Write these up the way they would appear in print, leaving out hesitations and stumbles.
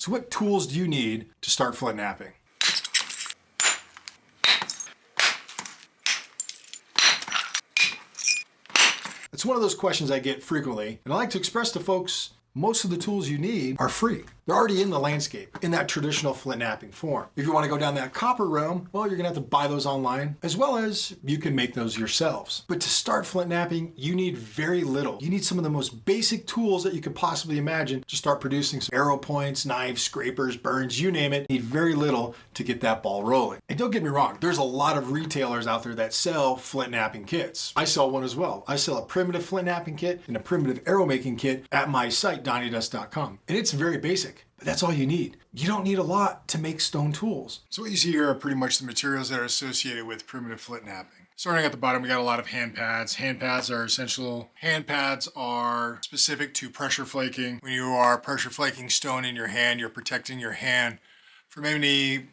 So what tools do you need to start flint knapping? It's one of those questions I get frequently, and I like to express to folks most of the tools you need are free. They're already in the landscape, in that traditional flint knapping form. If you want to go down that copper realm, well, you're gonna have to buy those online, as well as you can make those yourselves. But to start flint knapping, you need very little. You need some of the most basic tools that you could possibly imagine to start producing some arrow points, knives, scrapers, burns, you name it. You need very little to get that ball rolling. And don't get me wrong, there's a lot of retailers out there that sell flint knapping kits. I sell one as well. I sell a primitive flint knapping kit and a primitive arrow making kit at my site, donnydust.com. And it's very basic. But that's all you need. You don't need a lot to make stone tools. So what you see here are pretty much the materials that are associated with primitive flint knapping. Starting at the bottom, we got a lot of hand pads. Hand pads are essential. Hand pads are specific to pressure flaking. When you are pressure flaking stone in your hand, you're protecting your hand from any,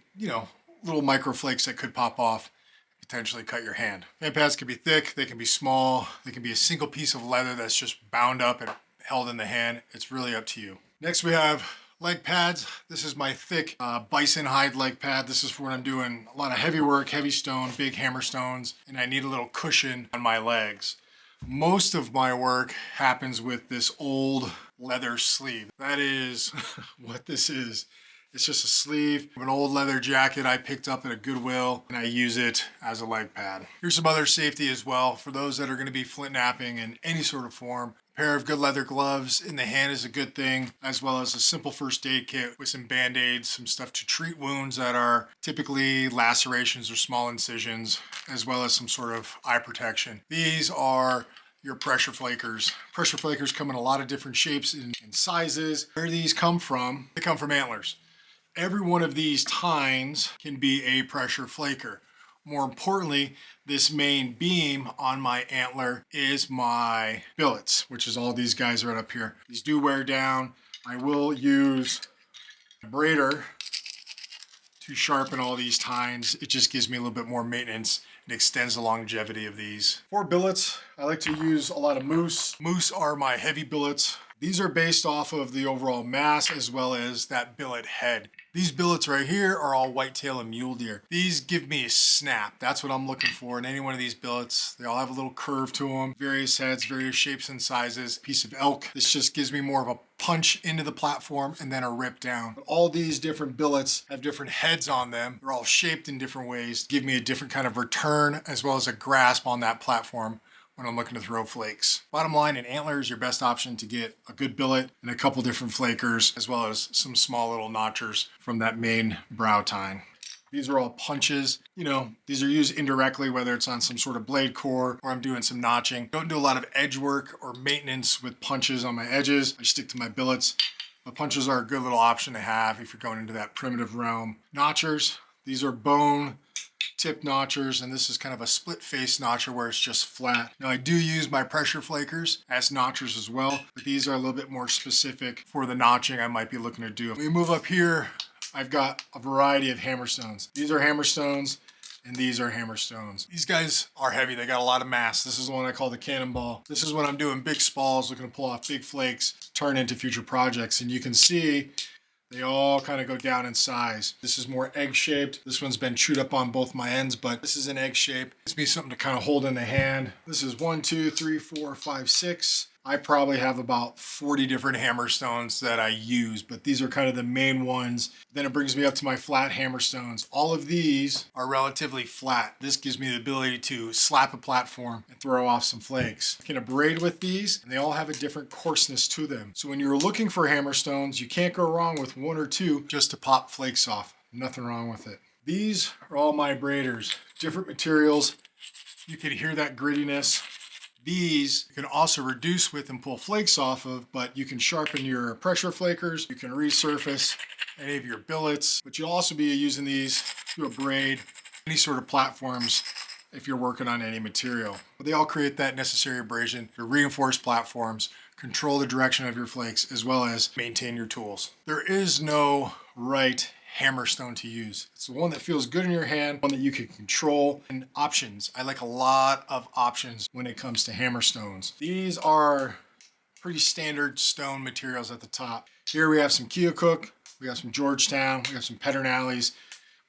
little micro flakes that could pop off, potentially cut your hand. Hand pads can be thick, they can be small, they can be a single piece of leather that's just bound up and held in the hand. It's really up to you. Next we have leg pads. This is my thick bison hide leg pad. This is for when I'm doing a lot of heavy work, heavy stone, big hammerstones, and I need a little cushion on my legs. Most of my work happens with this old leather sleeve. That is what this is. It's just a sleeve of an old leather jacket I picked up at a Goodwill, and I use it as a leg pad. Here's some other safety as well for those that are going to be flint knapping in any sort of form. A pair of good leather gloves in the hand is a good thing, as well as a simple first aid kit with some band-aids, some stuff to treat wounds that are typically lacerations or small incisions, as well as some sort of eye protection. These are your pressure flakers. Pressure flakers come in a lot of different shapes and sizes. Where these come from, they come from Antlers. Every one of these tines can be a pressure flaker. More importantly, this main beam on my Antler is my billets, which is all these guys right up here. These do wear down. I will use a braider to sharpen all these tines. It just gives me a little bit more maintenance and extends the longevity of these. For billets, I like to use a lot of moose. Moose are my heavy billets. These are based off of the overall mass as well as that billet head. These billets right here are all whitetail and mule deer. These give me a snap. That's what I'm looking for in any one of these billets. They all have a little curve to them, various heads, various shapes and sizes. Piece of elk. This just gives me more of a punch into the platform and then a rip down. But all these different billets have different heads on them. They're all shaped in different ways to give me a different kind of return as well as a grasp on that platform when I'm looking to throw flakes. Bottom line, an Antler is your best option to get a good billet and a couple different flakers, as well as some small little notchers from that main brow tine. These are all punches. These are used indirectly, whether it's on some sort of blade core or I'm doing some notching. Don't do a lot of edge work or maintenance with punches on my edges. I stick to my billets. But punches are a good little option to have if you're going into that primitive realm. Notchers, these are bone tip notchers, and this is kind of a split face notcher where it's just flat. Now I do use my pressure flakers as notchers as well, but these are a little bit more specific for the notching I might be looking to do. When we move up here, I've got a variety of hammerstones. These are hammerstones and these are hammerstones. These guys are heavy, they got a lot of mass. This is the one I call the cannonball. This is when I'm doing big spalls, looking to pull off big flakes, turn into future projects, and you can see they all kind of go down in size. This is more egg-shaped. This one's been chewed up on both my ends, but this is an egg shape. It's me something to kind of hold in the hand. This is 1, 2, 3, 4, 5, 6. I probably have about 40 different hammerstones that I use, but these are kind of the main ones. Then it brings me up to my flat hammerstones. All of these are relatively flat. This gives me the ability to slap a platform and throw off some flakes. I can abrade with these, and they all have a different coarseness to them. So when you're looking for hammerstones, you can't go wrong with 1 or 2 just to pop flakes off. Nothing wrong with it. These are all my abraders. Different materials. You can hear that grittiness. These you can also reduce with and pull flakes off of, but you can sharpen your pressure flakers. You can resurface any of your billets, but you'll also be using these to abrade any sort of platforms if you're working on any material. But they all create that necessary abrasion to reinforce platforms, control the direction of your flakes, as well as maintain your tools. There is no right hammerstone to use. It's the one that feels good in your hand, one that you can control, and options. I like a lot of options when it comes to hammerstones. These are pretty standard stone materials at the top. Here we have some Keokuk. we have some Georgetown, we have some pedernales,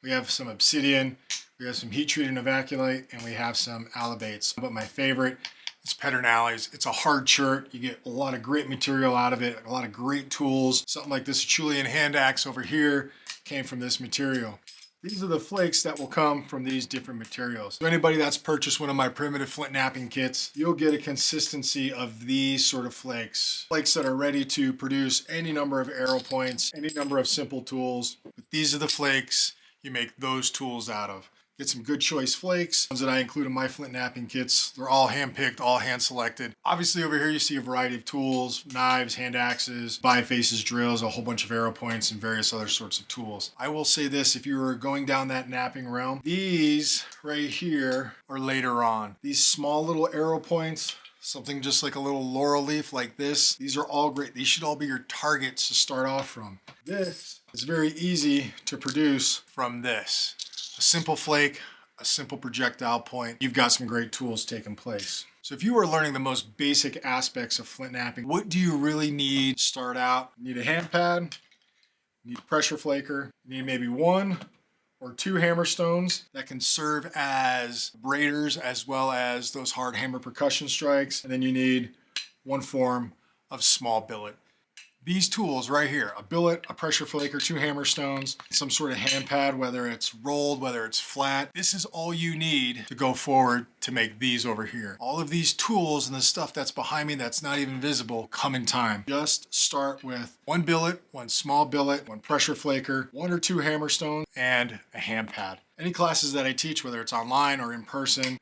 we have some obsidian, we have some heat treated novaculite, and we have some alabates. But my favorite is pedernales. It's a hard chert. You get a lot of great material out of it, a lot of great tools. Something like this Acheulean hand axe over here came from this material. These are the flakes that will come from these different materials. So anybody that's purchased one of my primitive flint knapping kits, you'll get a consistency of these sort of flakes. Flakes that are ready to produce any number of arrow points, any number of simple tools. But these are the flakes you make those tools out of. Get some good choice flakes. Ones that I include in my flint knapping kits. They're all hand-picked, all hand-selected. Obviously over here you see a variety of tools, knives, hand axes, bifaces, drills, a whole bunch of arrow points, and various other sorts of tools. I will say this, if you were going down that knapping realm, these right here are later on. These small little arrow points, something just like a little laurel leaf like this, these are all great. These should all be your targets to start off from. This is very easy to produce from this. A simple flake, a simple projectile point, you've got some great tools taking place. So if you are learning the most basic aspects of flint knapping, what do you really need to start out? You need a hand pad, you need a pressure flaker, you need maybe 1 or 2 hammerstones that can serve as braiders as well as those hard hammer percussion strikes. And then you need 1 form of small billet. These tools right here, a billet, a pressure flaker, 2 hammerstones, some sort of hand pad, whether it's rolled, whether it's flat. This is all you need to go forward to make these over here. All of these tools and the stuff that's behind me that's not even visible come in time. Just start with 1 billet, 1 small billet, 1 pressure flaker, 1 or 2 hammerstones, and a hand pad. Any classes that I teach, whether it's online or in person,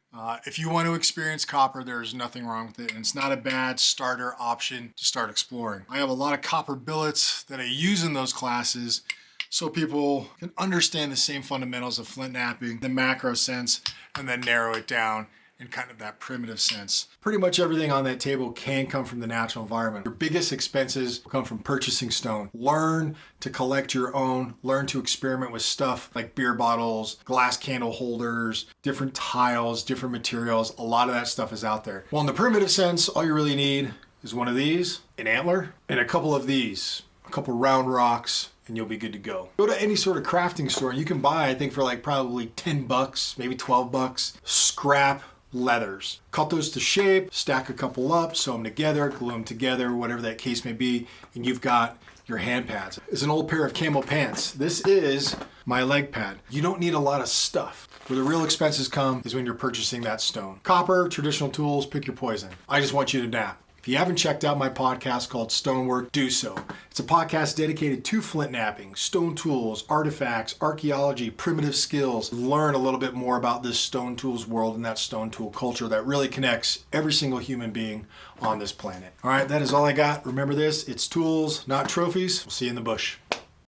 if you want to experience copper, there's nothing wrong with it. And it's not a bad starter option to start exploring. I have a lot of copper billets that I use in those classes so people can understand the same fundamentals of flint knapping, the macro sense, and then narrow it down in kind of that primitive sense. Pretty much everything on that table can come from the natural environment. Your biggest expenses come from purchasing stone. Learn to collect your own, learn to experiment with stuff like beer bottles, glass candle holders, different tiles, different materials. A lot of that stuff is out there. Well, in the primitive sense, all you really need is one of these, an antler, and a couple of these, a couple round rocks, and you'll be good to go. Go to any sort of crafting store and you can buy, I think for like probably 10 bucks, maybe 12 bucks, scrap leathers. Cut those to shape, stack a couple up, sew them together, glue them together, whatever that case may be, and you've got your hand pads. It's an old pair of camel pants. This is my leg pad. You don't need a lot of stuff. Where the real expenses come is when you're purchasing that stone. Copper, traditional tools, pick your poison. I just want you to nap. If you haven't checked out my podcast called Stonework, do so. It's a podcast dedicated to flint knapping, stone tools, artifacts, archaeology, primitive skills. Learn a little bit more about this stone tools world and that stone tool culture that really connects every single human being on this planet. All right, that is all I got. Remember this, it's tools, not trophies. We'll see you in the bush.